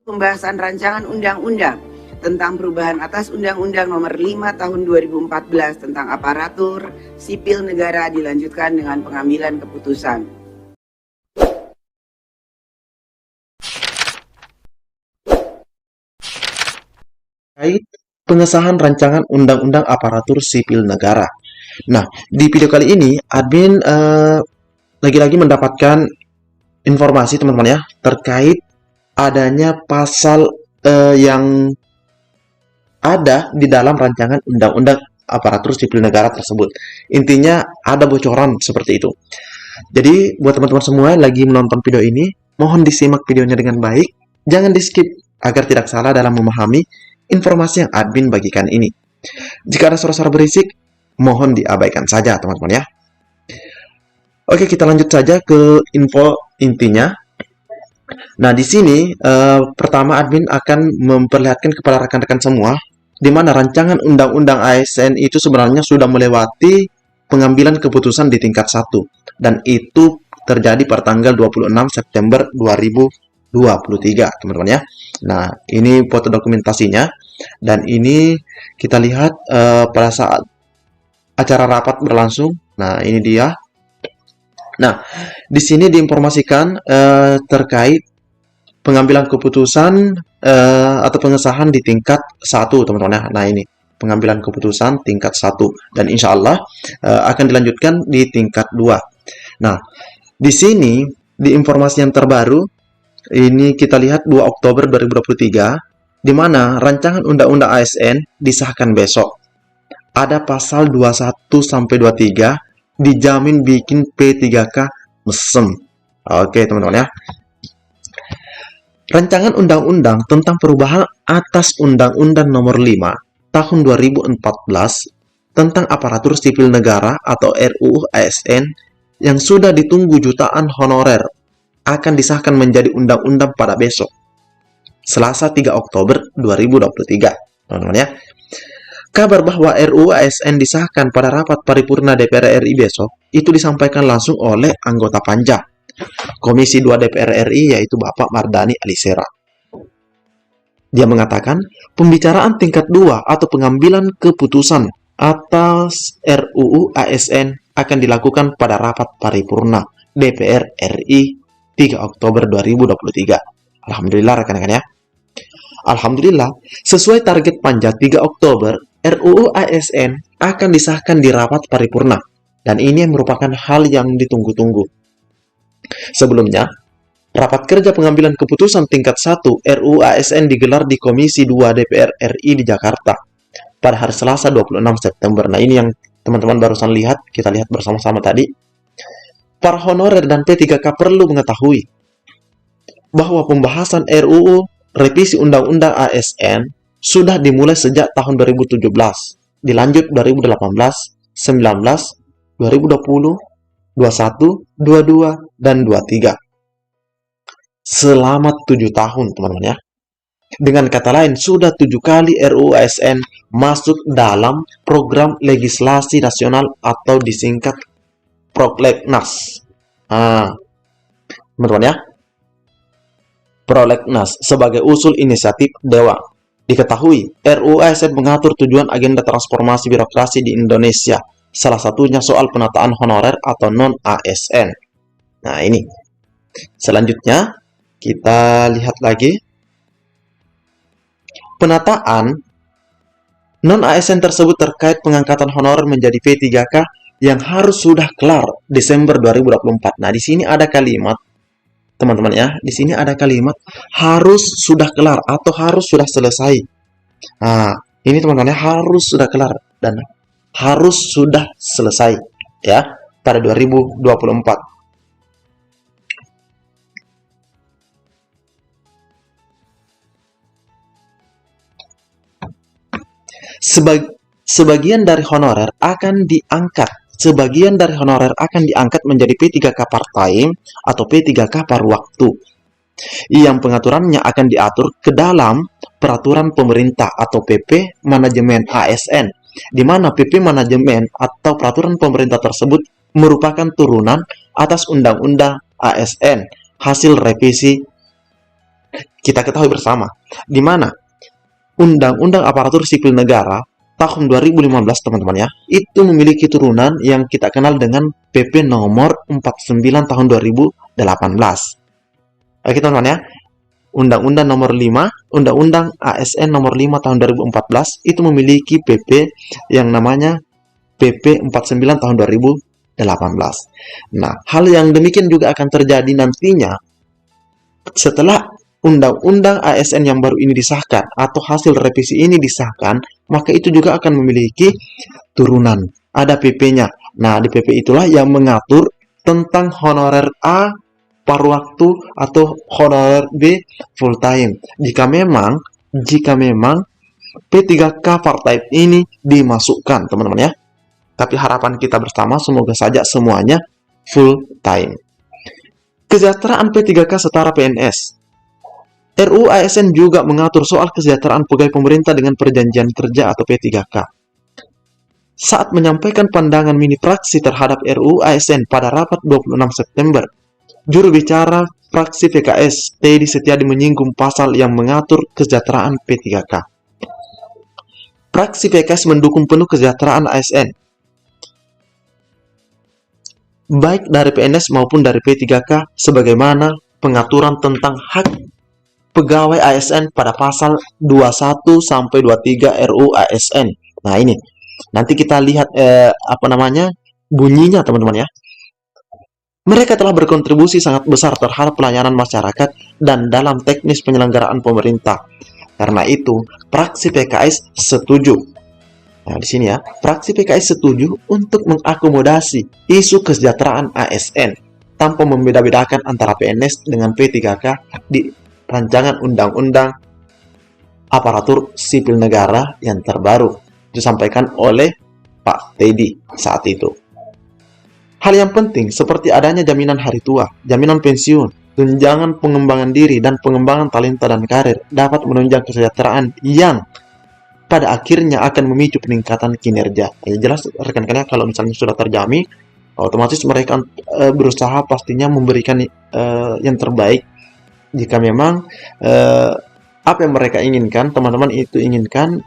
Pembahasan rancangan undang-undang tentang perubahan atas Undang-Undang Nomor 5 Tahun 2014 tentang aparatur sipil negara dilanjutkan dengan pengambilan keputusan. Terkait pengesahan rancangan undang-undang aparatur sipil negara. Nah, di video kali ini admin lagi-lagi mendapatkan informasi teman-teman ya terkait adanya pasal yang ada di dalam rancangan undang-undang aparatur sipil negara tersebut. Intinya ada bocoran seperti itu. Jadi buat teman-teman semua yang lagi menonton video ini, mohon disimak videonya dengan baik, jangan di-skip agar tidak salah dalam memahami informasi yang admin bagikan ini. Jika ada suara-suara berisik, mohon diabaikan saja teman-teman ya. Oke, kita lanjut saja ke info intinya. Nah, di sini pertama admin akan memperlihatkan kepada rekan-rekan semua di mana rancangan undang-undang ASN itu sebenarnya sudah melewati pengambilan keputusan di tingkat 1 dan itu terjadi pada tanggal 26 September 2023, teman-teman ya. Nah, ini foto dokumentasinya dan ini kita lihat pada saat acara rapat berlangsung. Nah, ini dia. Nah, di sini diinformasikan terkait pengambilan keputusan atau pengesahan di tingkat 1, teman-teman ya. Nah, ini pengambilan keputusan tingkat 1 dan insya Allah akan dilanjutkan di tingkat 2. Nah, di sini di informasi yang terbaru ini kita lihat 2 Oktober 2023 di mana rancangan undang-undang ASN disahkan besok. Ada pasal 21 sampai 23 dijamin bikin P3K mesem. Oke, teman-teman ya. Rancangan undang-undang tentang perubahan atas Undang-Undang Nomor 5 Tahun 2014 tentang aparatur sipil negara atau RUU ASN yang sudah ditunggu jutaan honorer akan disahkan menjadi undang-undang pada besok, Selasa 3 Oktober 2023, teman-teman ya. Kabar bahwa RUU ASN disahkan pada rapat paripurna DPR RI besok itu disampaikan langsung oleh anggota Panja Komisi 2 DPR RI yaitu Bapak Mardhani Alisera. Dia mengatakan pembicaraan tingkat 2 atau pengambilan keputusan atas RUU ASN akan dilakukan pada rapat paripurna DPR RI 3 Oktober 2023. Alhamdulillah rekan-rekan ya. Alhamdulillah, sesuai target Panja 3 Oktober, RUU ASN akan disahkan di rapat paripurna. Dan ini merupakan hal yang ditunggu-tunggu. Sebelumnya, rapat kerja pengambilan keputusan tingkat 1 RUU ASN digelar di Komisi 2 DPR RI di Jakarta pada hari Selasa 26 September. Nah, ini yang teman-teman barusan lihat, kita lihat bersama-sama tadi. Para honorer dan P3K perlu mengetahui bahwa pembahasan RUU revisi Undang-Undang ASN sudah dimulai sejak tahun 2017, dilanjut 2018, 19, 2020, 21, 22, dan 23. Selama 7 tahun, teman-teman ya. Dengan kata lain, sudah 7 kali RUU ASN masuk dalam program legislasi nasional atau disingkat Prolegnas. Teman-teman ya. Prolegnas sebagai usul inisiatif Dewan. Diketahui, RUU ASN mengatur tujuan agenda transformasi birokrasi di Indonesia. Salah satunya soal penataan honorer atau non-ASN. Nah, ini. Selanjutnya, kita lihat lagi. Penataan non-ASN tersebut terkait pengangkatan honorer menjadi P3K yang harus sudah kelar Desember 2024. Nah, di sini ada kalimat teman-teman ya, di sini ada kalimat harus sudah kelar atau harus sudah selesai. Nah, ini teman-teman ya, harus sudah kelar dan harus sudah selesai ya pada 2024. Sebagian dari honorer akan diangkat menjadi P3K part-time atau P3K paruh waktu yang pengaturannya akan diatur ke dalam peraturan pemerintah atau PP Manajemen ASN, di mana PP Manajemen atau peraturan pemerintah tersebut merupakan turunan atas Undang-Undang ASN hasil revisi kita ketahui bersama, di mana Undang-Undang Aparatur Sipil Negara tahun 2015, teman-teman ya, itu memiliki turunan yang kita kenal dengan PP nomor 49 tahun 2018. Oke, teman-teman ya. Undang-Undang nomor 5, Undang-Undang ASN nomor 5 tahun 2014 itu memiliki PP yang namanya PP 49 tahun 2018. Nah, hal yang demikian juga akan terjadi nantinya setelah Undang-Undang ASN yang baru ini disahkan atau hasil revisi ini disahkan, maka itu juga akan memiliki turunan. Ada PP-nya. Nah, di PP itulah yang mengatur tentang honorer A paruh waktu atau honorer B full time. Jika memang P3K part-time ini dimasukkan, teman-teman ya. Tapi harapan kita bersama semoga saja semuanya full time. Kesejahteraan P3K setara PNS. RUU ASN juga mengatur soal kesejahteraan pegawai pemerintah dengan perjanjian kerja atau P3K. Saat menyampaikan pandangan mini praksi terhadap RUU ASN pada rapat 26 September, juru bicara fraksi PKS, Teddy Setiadi menyinggung pasal yang mengatur kesejahteraan P3K. Fraksi PKS mendukung penuh kesejahteraan ASN, baik dari PNS maupun dari P3K, sebagaimana pengaturan tentang hak pegawai ASN pada pasal 21-23 RUU ASN. Nah, ini nanti kita lihat bunyinya, teman-teman ya. Mereka telah berkontribusi sangat besar terhadap pelayanan masyarakat dan dalam teknis penyelenggaraan pemerintah. Karena itu, fraksi PKS setuju. Nah, di sini ya, fraksi PKS setuju untuk mengakomodasi isu kesejahteraan ASN tanpa membeda-bedakan antara PNS dengan P3K di rancangan Undang-Undang Aparatur Sipil Negara yang terbaru, disampaikan oleh Pak Teddy saat itu. Hal yang penting seperti adanya jaminan hari tua, jaminan pensiun, tunjangan pengembangan diri, dan pengembangan talenta dan karir dapat menunjang kesejahteraan yang pada akhirnya akan memicu peningkatan kinerja. Ya, jelas rekan-rekannya kalau misalnya sudah terjamin, otomatis mereka berusaha pastinya memberikan yang terbaik. Jika memang apa yang mereka inginkan, teman-teman itu inginkan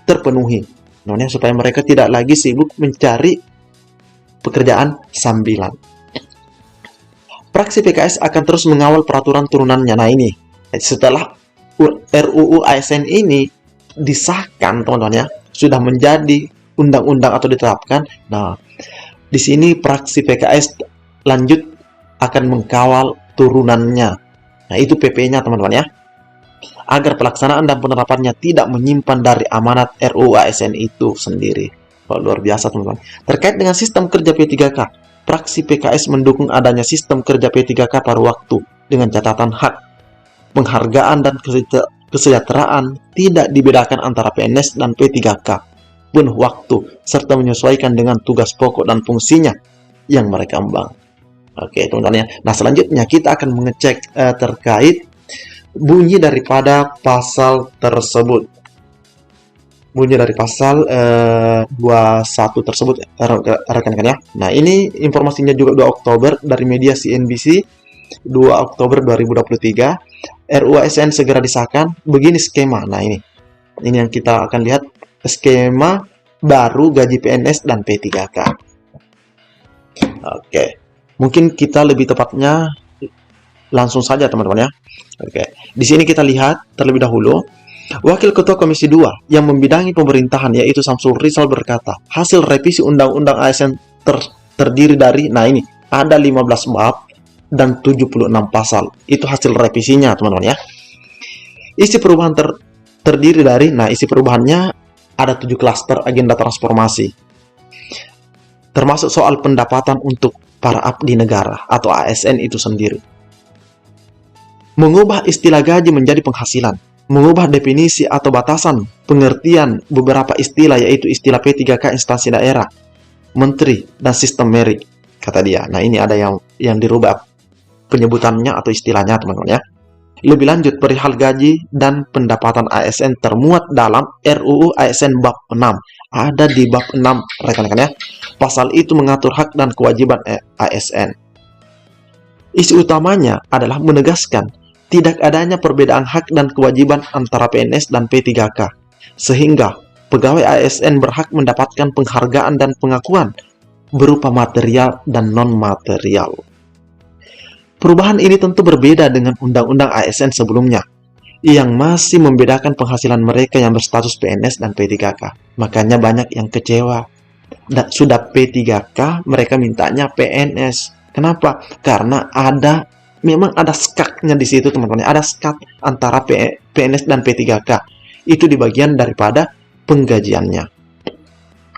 terpenuhi. Namanya supaya mereka tidak lagi sibuk mencari pekerjaan sambilan. Fraksi PKS akan terus mengawal peraturan turunannya. Nah, ini setelah RUU ASN ini disahkan, teman-teman ya, sudah menjadi undang-undang atau ditetapkan. Nah, di sini fraksi PKS lanjut akan mengkawal turunannya. Nah, itu PP-nya, teman-teman ya, agar pelaksanaan dan penerapannya tidak menyimpan dari amanat RUU ASN itu sendiri. Luar biasa, teman-teman. Terkait dengan sistem kerja P3K, fraksi PKS mendukung adanya sistem kerja P3K paruh waktu dengan catatan hak, penghargaan, dan kesejahteraan tidak dibedakan antara PNS dan P3K, penuh waktu, serta menyesuaikan dengan tugas pokok dan fungsinya yang mereka emban. Oke, teman-teman ya. Nah, selanjutnya kita akan mengecek terkait bunyi daripada pasal tersebut. Bunyi dari pasal 21 tersebut, rekan-rekan ya. Nah, ini informasinya juga 2 Oktober dari media CNBC, 2 Oktober 2023. RUU ASN segera disahkan. Begini skema. Nah, ini yang kita akan lihat, skema baru gaji PNS dan P3K. Oke. Mungkin kita lebih tepatnya langsung saja, teman-teman ya. Oke. Di sini kita lihat terlebih dahulu, Wakil Ketua Komisi 2 yang membidangi pemerintahan yaitu Samsul Rizal berkata, hasil revisi Undang-Undang ASN terdiri dari, nah ini, ada 15 bab dan 76 pasal. Itu hasil revisinya, teman-teman ya. Isi perubahan terdiri dari, nah isi perubahannya ada 7 klaster agenda transformasi. Termasuk soal pendapatan untuk para abdi negara atau ASN itu sendiri. Mengubah istilah gaji menjadi penghasilan. Mengubah definisi atau batasan pengertian beberapa istilah, yaitu istilah P3K instansi daerah, menteri, dan sistem merit, kata dia. Nah, ini ada yang dirubah penyebutannya atau istilahnya, teman-teman ya. Lebih lanjut, perihal gaji dan pendapatan ASN termuat dalam RUU ASN bab 6. Ada di bab 6, rekan-rekan ya. Pasal itu mengatur hak dan kewajiban ASN. Isi utamanya adalah menegaskan tidak adanya perbedaan hak dan kewajiban antara PNS dan P3K, sehingga pegawai ASN berhak mendapatkan penghargaan dan pengakuan berupa material dan non-material. Perubahan ini tentu berbeda dengan Undang-Undang ASN sebelumnya, yang masih membedakan penghasilan mereka yang berstatus PNS dan P3K. Makanya banyak yang kecewa. Sudah P3K, mereka mintanya PNS. Kenapa? Karena memang ada skaknya di situ, teman-teman. Ada skak antara PNS dan P3K. Itu di bagian daripada penggajiannya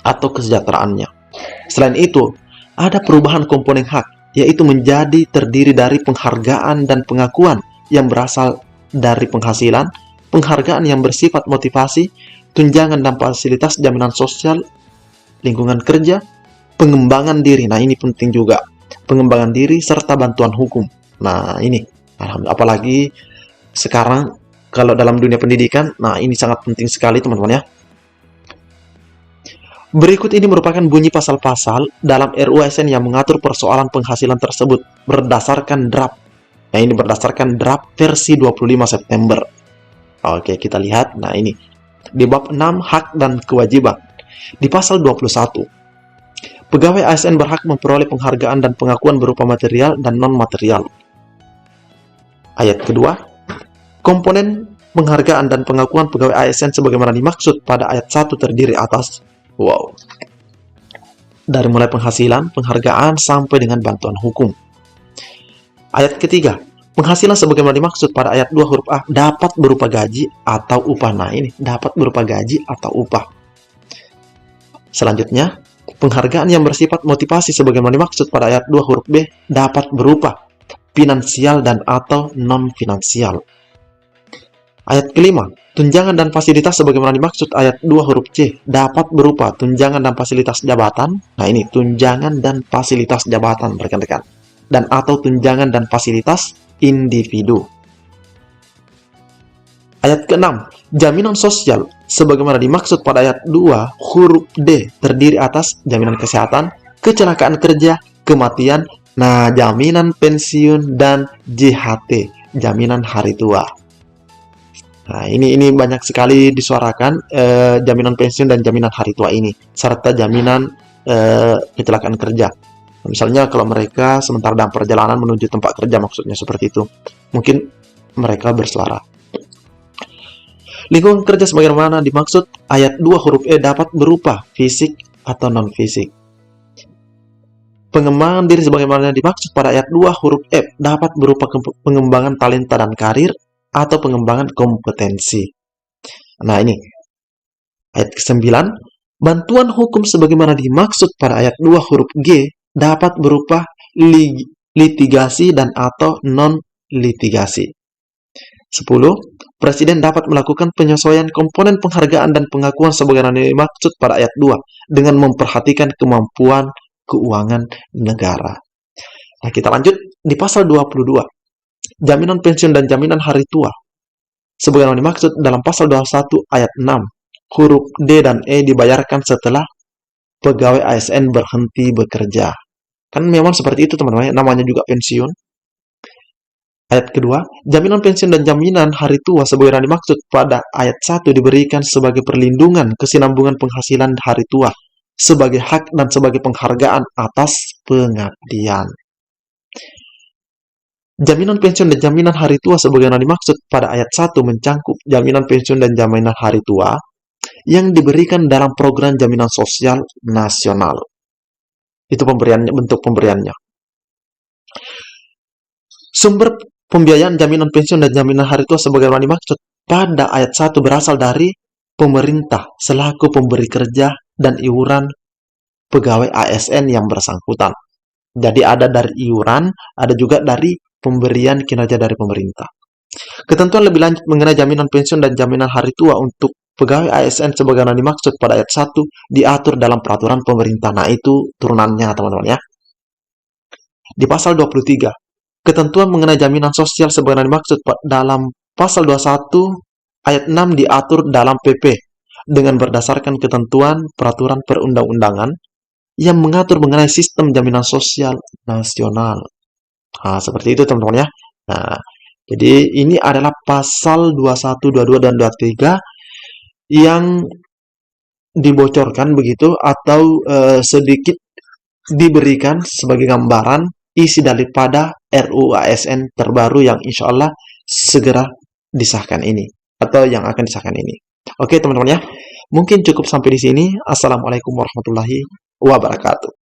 atau kesejahteraannya. Selain itu, ada perubahan komponen hak, yaitu menjadi terdiri dari penghargaan dan pengakuan yang berasal dari penghasilan, penghargaan yang bersifat motivasi, tunjangan dan fasilitas jaminan sosial, lingkungan kerja, pengembangan diri. Nah, ini penting juga. Pengembangan diri serta bantuan hukum. Nah, ini apalagi sekarang kalau dalam dunia pendidikan, nah ini sangat penting sekali, teman-teman ya. Berikut ini merupakan bunyi pasal-pasal dalam RUU ASN yang mengatur persoalan penghasilan tersebut berdasarkan draft. Nah, ini berdasarkan draft versi 25 September. Oke, kita lihat. Nah, ini di bab 6 hak dan kewajiban. Di pasal 21, pegawai ASN berhak memperoleh penghargaan dan pengakuan berupa material dan non-material. Ayat kedua, komponen penghargaan dan pengakuan pegawai ASN sebagaimana dimaksud pada ayat 1 terdiri atas, dari mulai penghasilan, penghargaan, sampai dengan bantuan hukum. Ayat ketiga, penghasilan sebagaimana dimaksud pada ayat 2 huruf A dapat berupa gaji atau upah. Nah, ini dapat berupa gaji atau upah. Selanjutnya, penghargaan yang bersifat motivasi sebagaimana dimaksud pada ayat 2 huruf B dapat berupa finansial dan atau non-finansial. Ayat kelima, tunjangan dan fasilitas sebagaimana dimaksud ayat 2 huruf C dapat berupa tunjangan dan fasilitas jabatan. Nah, ini tunjangan dan fasilitas jabatan, rekan-rekan. Dan atau tunjangan dan fasilitas individu. Ayat ke-6, jaminan sosial sebagaimana dimaksud pada ayat 2 huruf D terdiri atas jaminan kesehatan, kecelakaan kerja, kematian, nah jaminan pensiun dan JHT, jaminan hari tua. Nah, ini banyak sekali disuarakan jaminan pensiun dan jaminan hari tua ini serta jaminan kecelakaan kerja. Misalnya kalau mereka sementara dalam perjalanan menuju tempat kerja, maksudnya seperti itu. Mungkin mereka bersuara. Lingkungan kerja sebagaimana dimaksud ayat 2 huruf E dapat berupa fisik atau non-fisik. Pengembangan diri sebagaimana dimaksud pada ayat 2 huruf F dapat berupa pengembangan talenta dan karir atau pengembangan kompetensi. Nah, ini ayat ke-9, bantuan hukum sebagaimana dimaksud pada ayat 2 huruf G dapat berupa litigasi dan atau non-litigasi. 10. Presiden dapat melakukan penyesuaian komponen penghargaan dan pengakuan sebagaimana dimaksud pada ayat 2 dengan memperhatikan kemampuan keuangan negara. Nah, kita lanjut di pasal 22. Jaminan pensiun dan jaminan hari tua sebagaimana dimaksud dalam pasal 21 ayat 6. Huruf D dan E dibayarkan setelah pegawai ASN berhenti bekerja. Kan memang seperti itu, teman-teman. Namanya juga pensiun. Ayat kedua, jaminan pensiun dan jaminan hari tua sebagaimana dimaksud pada ayat 1 diberikan sebagai perlindungan kesinambungan penghasilan hari tua sebagai hak dan sebagai penghargaan atas pengabdian. Jaminan pensiun dan jaminan hari tua sebagaimana dimaksud pada ayat 1 mencangkup jaminan pensiun dan jaminan hari tua yang diberikan dalam program jaminan sosial nasional. Itu pemberiannya, bentuk pemberiannya. Sumber pembiayaan jaminan pensiun dan jaminan hari tua sebagaimana dimaksud pada ayat 1 berasal dari pemerintah selaku pemberi kerja dan iuran pegawai ASN yang bersangkutan. Jadi ada dari iuran, ada juga dari pemberian kinerja dari pemerintah. Ketentuan lebih lanjut mengenai jaminan pensiun dan jaminan hari tua untuk pegawai ASN sebagaimana dimaksud pada ayat 1 diatur dalam peraturan pemerintah. Nah, itu turunannya, teman-teman ya. Di pasal 23, ketentuan mengenai jaminan sosial sebagaimana dimaksud dalam pasal 21 ayat 6 diatur dalam PP dengan berdasarkan ketentuan peraturan perundang-undangan yang mengatur mengenai sistem jaminan sosial nasional. Nah, seperti itu, teman-teman ya. Nah, Jadi ini adalah pasal 21, 22, dan 23 yang dibocorkan begitu atau sedikit diberikan sebagai gambaran isi daripada RUU ASN terbaru yang insya Allah segera disahkan ini atau yang akan disahkan ini. Oke teman-teman ya, mungkin cukup sampai di sini. Assalamualaikum warahmatullahi wabarakatuh.